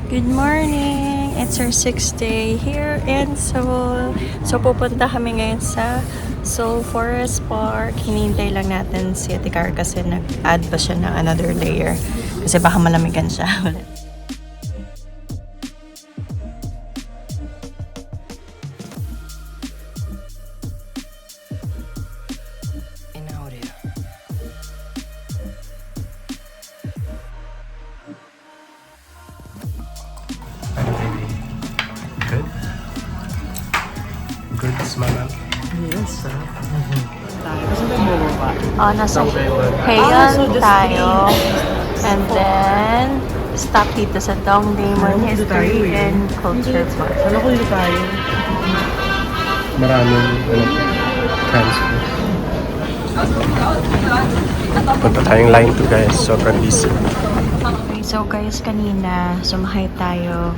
Good morning! It's our 6th day here in Seoul. So pupunta kami ngayon sa Seoul Forest Park. Hinihintay lang natin si Ate Car kasi nag-add pa siya ng another layer. Kasi baka malamigan siya. Good? Good smell. Yes, nasa Heian tayo. And then, stop dito sa Dongdaemun History and Culture Park. Ano ko dito tayo? Maraming transfer. Punta tayong line 2 guys. Sobrang busy. Okay, so guys, kanina sumakay tayo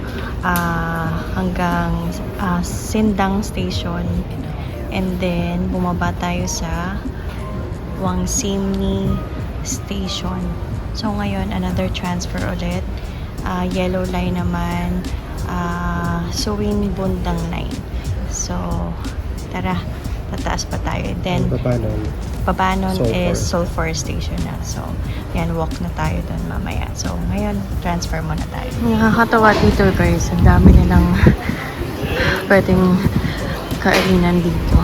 hanggang Sindang Station. And then, bumaba tayo sa Wangsimni Station. So, ngayon, another transfer ulit. Yellow line naman. Suwin Bundang line. So, tara, tataas pa tayo. Then, baba nun is Seoul Forest Station na. So, yan, walk na tayo doon mamaya. So, ngayon, transfer muna tayo. Nakakatawa dito guys. Ang dami nilang pwedeng kainan dito.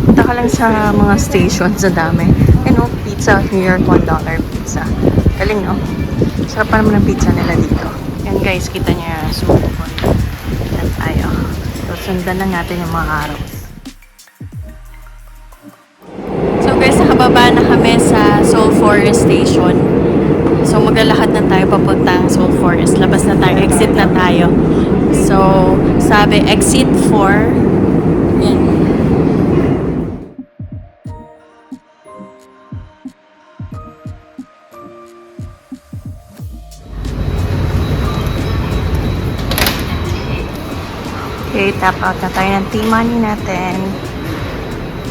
Punta ka lang sa mga stations. Ang dami. And pizza. New York $1 pizza. Galing, no? Sarap pa naman ang pizza nila dito. Yan guys, kita niya. Sumo ko. Yan tayo. So, sundan na natin yung mga arrows. So guys, nakababa na kami sa Seoul Forest Station. So maglalakad na tayo papuntang Seoul Forest. Labas na tayo, exit na tayo. So, sabi exit 4. Yan. Okay, tap out na tayo ng T-money natin.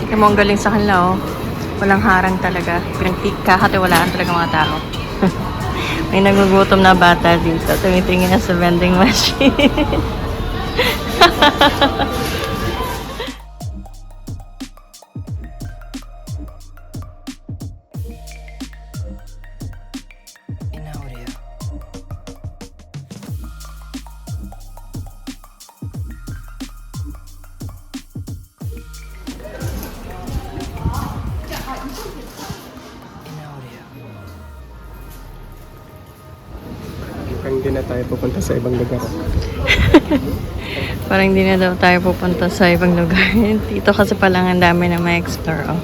Tingnan mo, ang galing sa kanila, oh. Walang harang talaga. Kakatiwalaan talaga mga tao. May nagugutom na bata dito. Tumitingin na sa vending machine. Parang hindi na tayo pupunta sa ibang lugar. Parang hindi na daw tayo pupunta sa ibang lugar. Dito kasi palang ang dami na may explore, oh.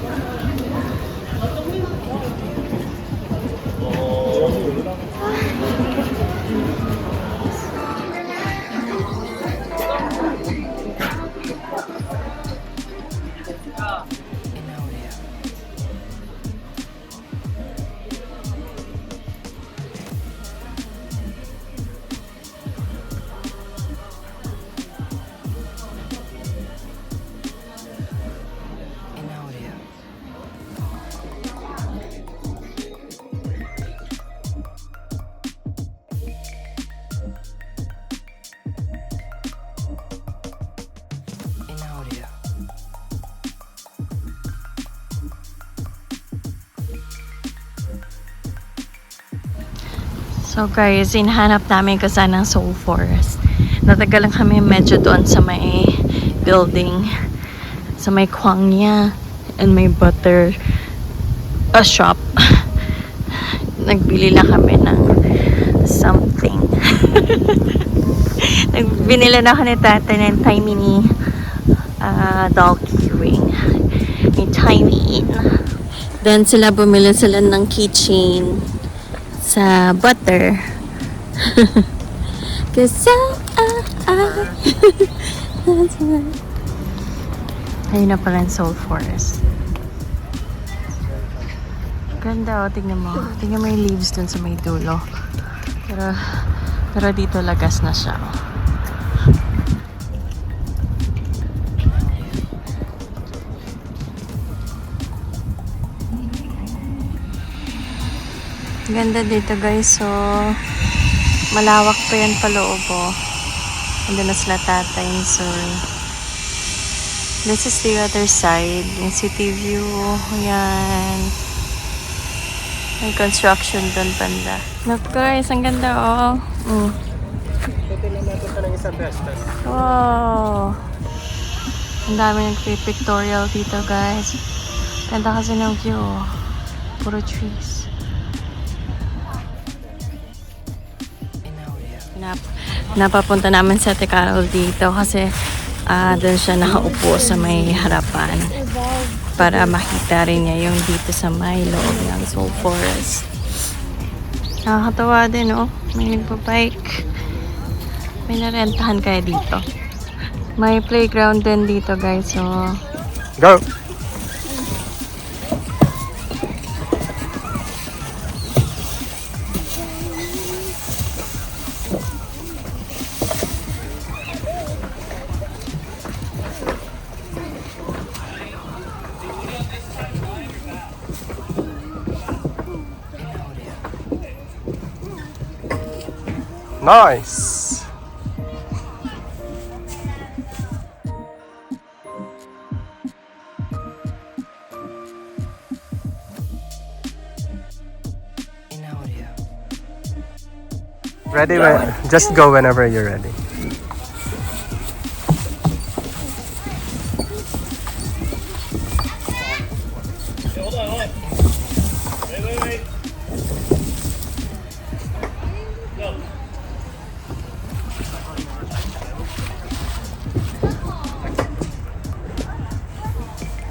So guys, hinahanap namin kung saan ang Seoul Forest. Natagal lang kami medyo doon sa may building. Sa may Kwangya and may butter shop. Nagbili lang kami ng something. Binila na ako ni Tata ng tiny doll keyring. May tiny. Then sila bumili sila ng keychain sa butter. Kasi ayun na pala yung Seoul Forest. Ganda, oh, tignan mo. Tignan mo yung leaves dun sa may dulo. Pero dito lagas na siya, oh. Ganda dito guys, so Malawak pa yan paloob, oh. Andun na sila tatay and Soy. This is the other side. Yung city view. Ayan. May construction doon banda. Look guys, ang ganda, oh. Ito na natin ito ng isang bestas. Wow! Ang dami nag-pictorial dito, guys. Ganda kasi ng view, oh. Puro trees. Napapunta namin sa Ate Carol dito kasi doon siya nakaupo sa may harapan para makita rin niya yung dito sa may loob ng Soul Forest. Nakakatawa din, oh. May nagpa-bike. May narentahan kaya dito. May playground din dito, guys. So, Go! Nice! Ready? Just go whenever you're ready.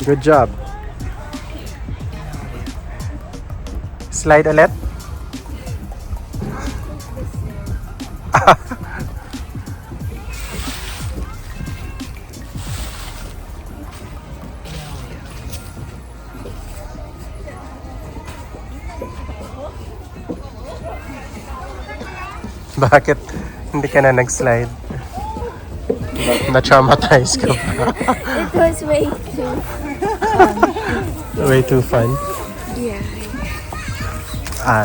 Good job. Slide ulit. Bakit hindi ka na nag-slide? Na-traumatize ka ba? It was way too Way too fun. yeah.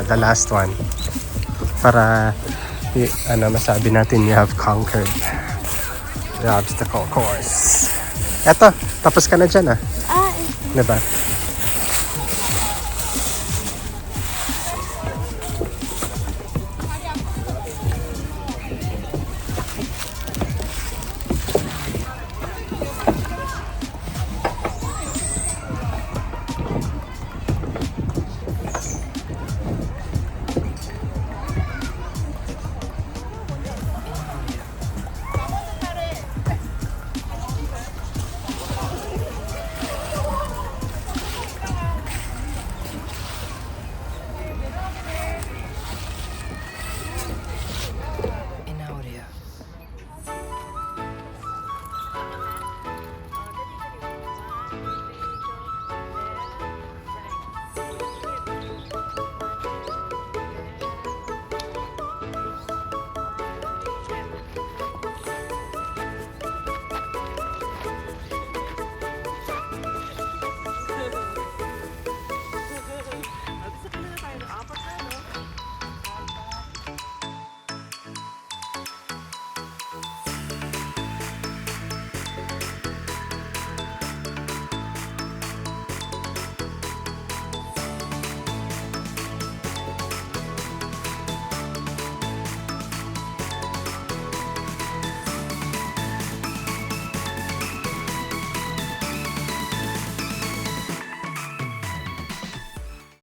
The last one. Para masabi natin you have conquered the obstacle course. Eto, tapos ka na dyan Ah, Diba?